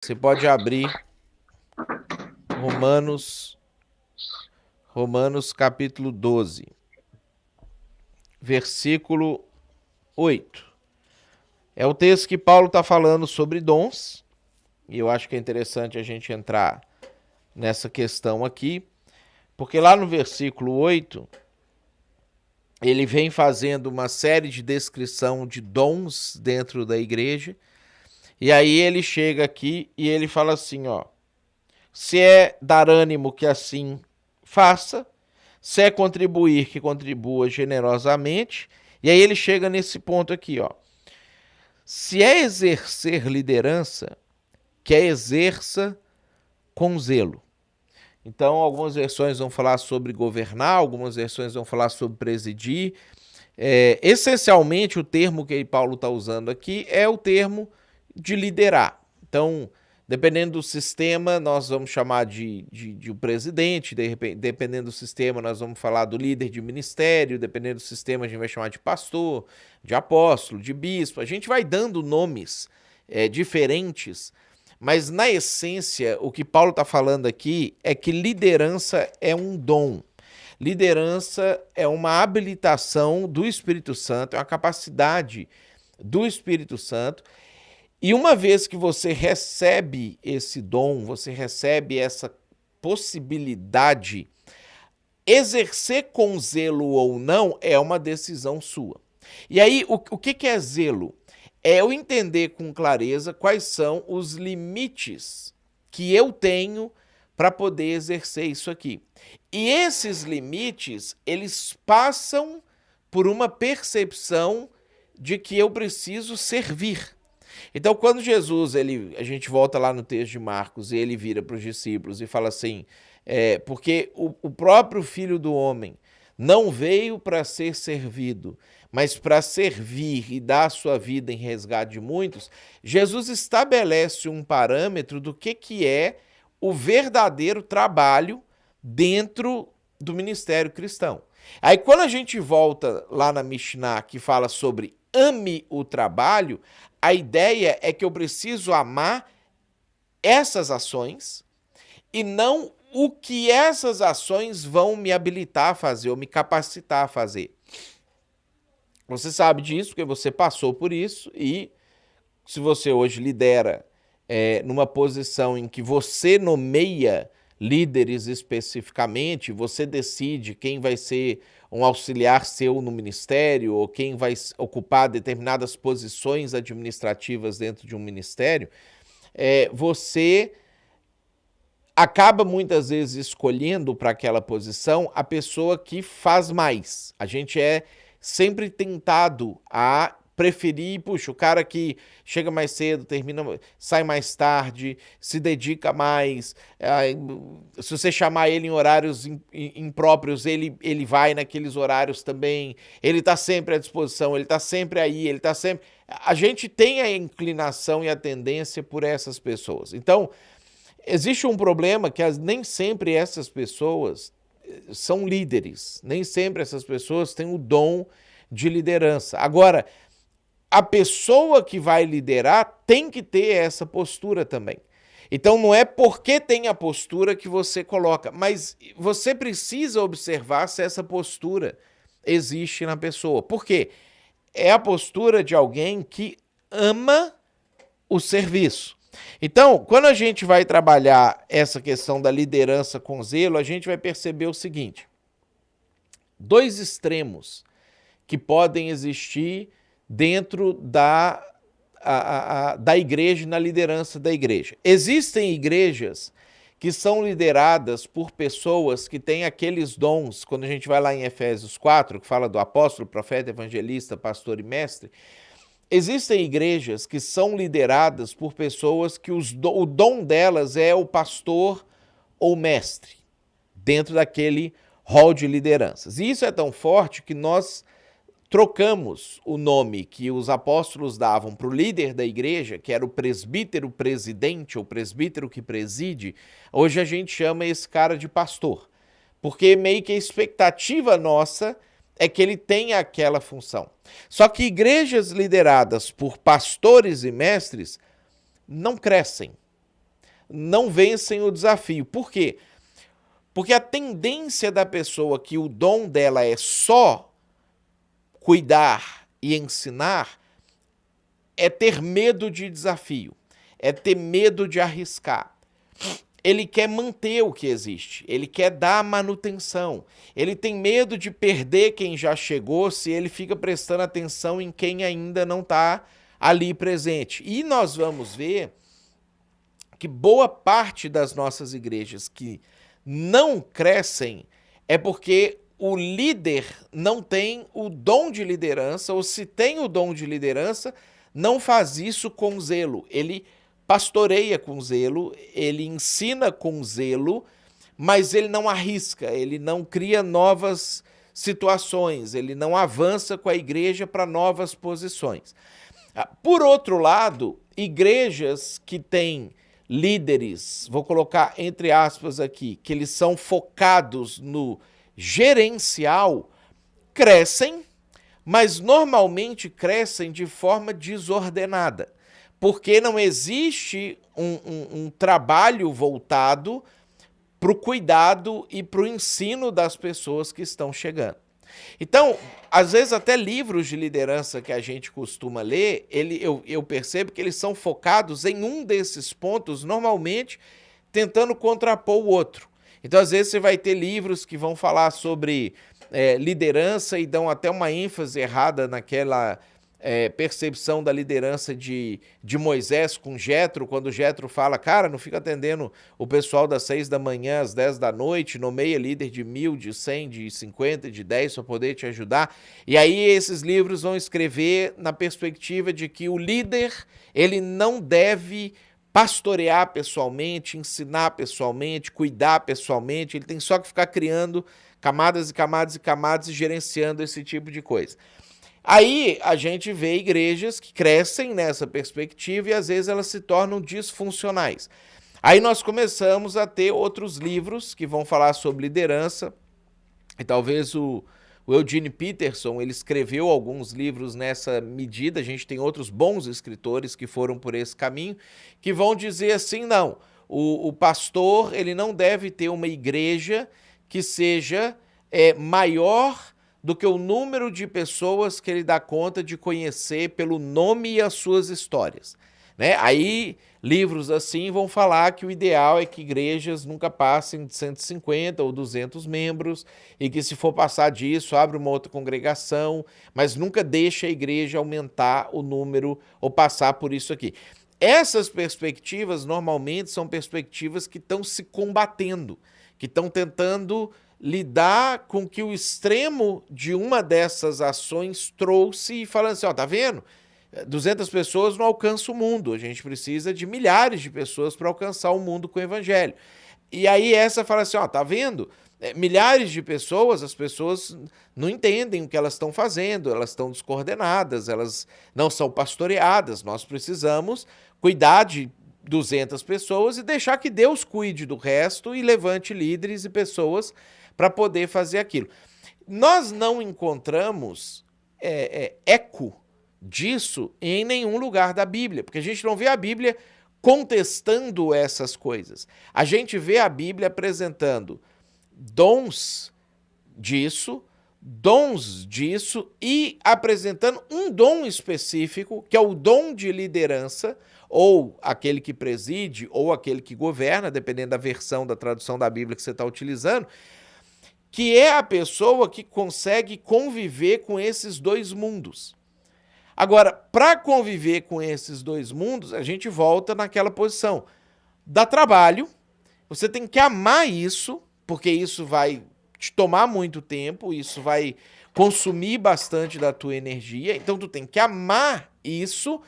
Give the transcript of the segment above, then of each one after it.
Você pode abrir Romanos capítulo 12, versículo 8. É o texto que Paulo está falando sobre dons, e eu acho que é interessante a gente entrar nessa questão aqui, porque lá no versículo 8, ele vem fazendo uma série de descrição de dons dentro da igreja, e aí ele chega aqui e ele fala assim, ó: se é dar ânimo, que assim faça; se é contribuir, que contribua generosamente. E aí ele chega nesse ponto aqui, ó: se é exercer liderança, que exerça com zelo. Então, algumas versões vão falar sobre governar, algumas versões vão falar sobre presidir. Essencialmente, o termo que Paulo está usando aqui é o termo de liderar. Então, dependendo do sistema, nós vamos chamar de o presidente; dependendo do sistema, nós vamos falar do líder de ministério; dependendo do sistema, a gente vai chamar de pastor, de apóstolo, de bispo. A gente vai dando nomes diferentes, mas na essência, o que Paulo está falando aqui é que liderança é um dom. Liderança é uma habilitação do Espírito Santo, é uma capacidade do Espírito Santo. E uma vez que você recebe esse dom, você recebe essa possibilidade, exercer com zelo ou não é uma decisão sua. E aí, o que é zelo? É eu entender com clareza quais são os limites que eu tenho para poder exercer isso aqui. E esses limites, eles passam por uma percepção de que eu preciso servir. Então, quando Jesus, a gente volta lá no texto de Marcos, e ele vira para os discípulos e fala assim, porque o próprio Filho do Homem não veio para ser servido, mas para servir e dar a sua vida em resgate de muitos. Jesus estabelece um parâmetro do que é o verdadeiro trabalho dentro do ministério cristão. Aí, quando a gente volta lá na Mishnah, que fala sobre ame o trabalho, a ideia é que eu preciso amar essas ações e não o que essas ações vão me habilitar a fazer ou me capacitar a fazer. Você sabe disso porque você passou por isso, e se você hoje lidera numa posição em que você nomeia líderes especificamente, você decide quem vai ser um auxiliar seu no ministério ou quem vai ocupar determinadas posições administrativas dentro de um ministério, você acaba muitas vezes escolhendo para aquela posição a pessoa que faz mais. A gente é sempre tentado a preferir, puxa, o cara que chega mais cedo, sai mais tarde, se dedica mais. Se você chamar ele em horários impróprios, ele vai naqueles horários também. Ele está sempre à disposição, ele está sempre aí, ele está sempre... A gente tem a inclinação e a tendência por essas pessoas. Então, existe um problema que nem sempre essas pessoas são líderes, nem sempre essas pessoas têm o dom de liderança. Agora, a pessoa que vai liderar tem que ter essa postura também. Então não é porque tem a postura que você coloca, mas você precisa observar se essa postura existe na pessoa. Por quê? É a postura de alguém que ama o serviço. Então, quando a gente vai trabalhar essa questão da liderança com zelo, a gente vai perceber o seguinte: dois extremos que podem existir dentro da igreja e na liderança da igreja. Existem igrejas que são lideradas por pessoas que têm aqueles dons, quando a gente vai lá em Efésios 4, que fala do apóstolo, profeta, evangelista, pastor e mestre. Existem igrejas que são lideradas por pessoas que o dom delas é o pastor ou mestre, dentro daquele rol de lideranças. E isso é tão forte que nós trocamos o nome que os apóstolos davam para o líder da igreja, que era o presbítero presidente, ou presbítero que preside. Hoje a gente chama esse cara de pastor, porque meio que a expectativa nossa é que ele tenha aquela função. Só que igrejas lideradas por pastores e mestres não crescem, não vencem o desafio. Por quê? Porque a tendência da pessoa que o dom dela é só cuidar e ensinar é ter medo de desafio, é ter medo de arriscar. Ele quer manter o que existe, ele quer dar manutenção, ele tem medo de perder quem já chegou se ele fica prestando atenção em quem ainda não está ali presente. E nós vamos ver que boa parte das nossas igrejas que não crescem é porque o líder não tem o dom de liderança, ou se tem o dom de liderança, não faz isso com zelo. Ele pastoreia com zelo, ele ensina com zelo, mas ele não arrisca, ele não cria novas situações, ele não avança com a igreja para novas posições. Por outro lado, igrejas que têm líderes, vou colocar entre aspas aqui, que eles são focados no gerencial, crescem, mas normalmente crescem de forma desordenada, porque não existe um trabalho voltado para o cuidado e para o ensino das pessoas que estão chegando. Então, às vezes até livros de liderança que a gente costuma ler, eu percebo que eles são focados em um desses pontos, normalmente tentando contrapor o outro. Então, às vezes você vai ter livros que vão falar sobre liderança e dão até uma ênfase errada naquela percepção da liderança de Moisés com Jetro, quando Jetro fala, cara, não fica atendendo o pessoal das 6 da manhã às 10 da noite, nomeia líder de 1.000, de 100, de 50, de 10 para poder te ajudar. E aí esses livros vão escrever na perspectiva de que o líder, ele não deve pastorear pessoalmente, ensinar pessoalmente, cuidar pessoalmente, ele tem só que ficar criando camadas e camadas e camadas e gerenciando esse tipo de coisa. Aí a gente vê igrejas que crescem nessa perspectiva e às vezes elas se tornam disfuncionais. Aí nós começamos a ter outros livros que vão falar sobre liderança, e talvez o Eugene Peterson, ele escreveu alguns livros nessa medida, a gente tem outros bons escritores que foram por esse caminho, que vão dizer assim, não, o pastor ele não deve ter uma igreja que seja maior do que o número de pessoas que ele dá conta de conhecer pelo nome e as suas histórias. Né? Aí, livros assim vão falar que o ideal é que igrejas nunca passem de 150 ou 200 membros e que se for passar disso, abre uma outra congregação, mas nunca deixa a igreja aumentar o número ou passar por isso aqui. Essas perspectivas, normalmente, são perspectivas que estão se combatendo, que estão tentando lidar com que o extremo de uma dessas ações trouxe e falando assim, ó, tá vendo? 200 pessoas não alcança o mundo, a gente precisa de milhares de pessoas para alcançar o mundo com o evangelho. E aí essa fala assim, ó, tá vendo? Milhares de pessoas, as pessoas não entendem o que elas estão fazendo, elas estão descoordenadas, elas não são pastoreadas, nós precisamos cuidar de 200 pessoas e deixar que Deus cuide do resto e levante líderes e pessoas para poder fazer aquilo. Nós não encontramos eco disso em nenhum lugar da Bíblia, porque a gente não vê a Bíblia contestando essas coisas. A gente vê a Bíblia apresentando dons disso e apresentando um dom específico, que é o dom de liderança, ou aquele que preside, ou aquele que governa, dependendo da versão da tradução da Bíblia que você está utilizando, que é a pessoa que consegue conviver com esses dois mundos. Agora, para conviver com esses dois mundos, a gente volta naquela posição. Dá trabalho, você tem que amar isso, porque isso vai te tomar muito tempo, isso vai consumir bastante da tua energia, então tu tem que amar isso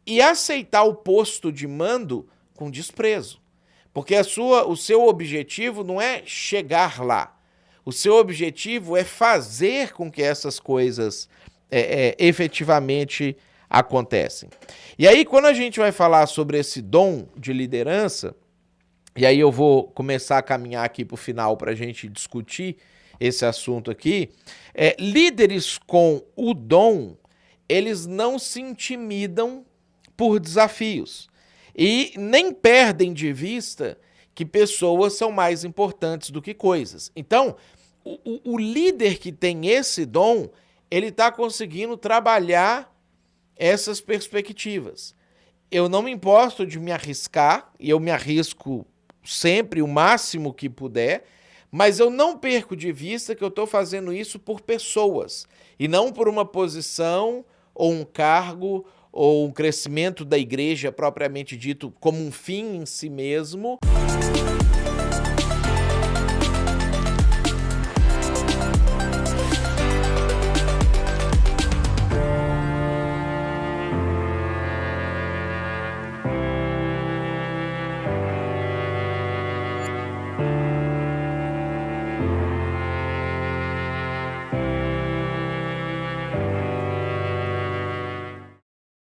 e aceitar o posto de mando com desprezo. Porque o seu objetivo não é chegar lá. O seu objetivo é fazer com que essas coisas efetivamente acontecem. E aí, quando a gente vai falar sobre esse dom de liderança, e aí eu vou começar a caminhar aqui para o final para a gente discutir esse assunto aqui, líderes com o dom, eles não se intimidam por desafios. E nem perdem de vista que pessoas são mais importantes do que coisas. Então, o líder que tem esse dom, ele está conseguindo trabalhar essas perspectivas. Eu não me importo de me arriscar, e eu me arrisco sempre o máximo que puder, mas eu não perco de vista que eu estou fazendo isso por pessoas, e não por uma posição, ou um cargo, ou um crescimento da igreja propriamente dito como um fim em si mesmo.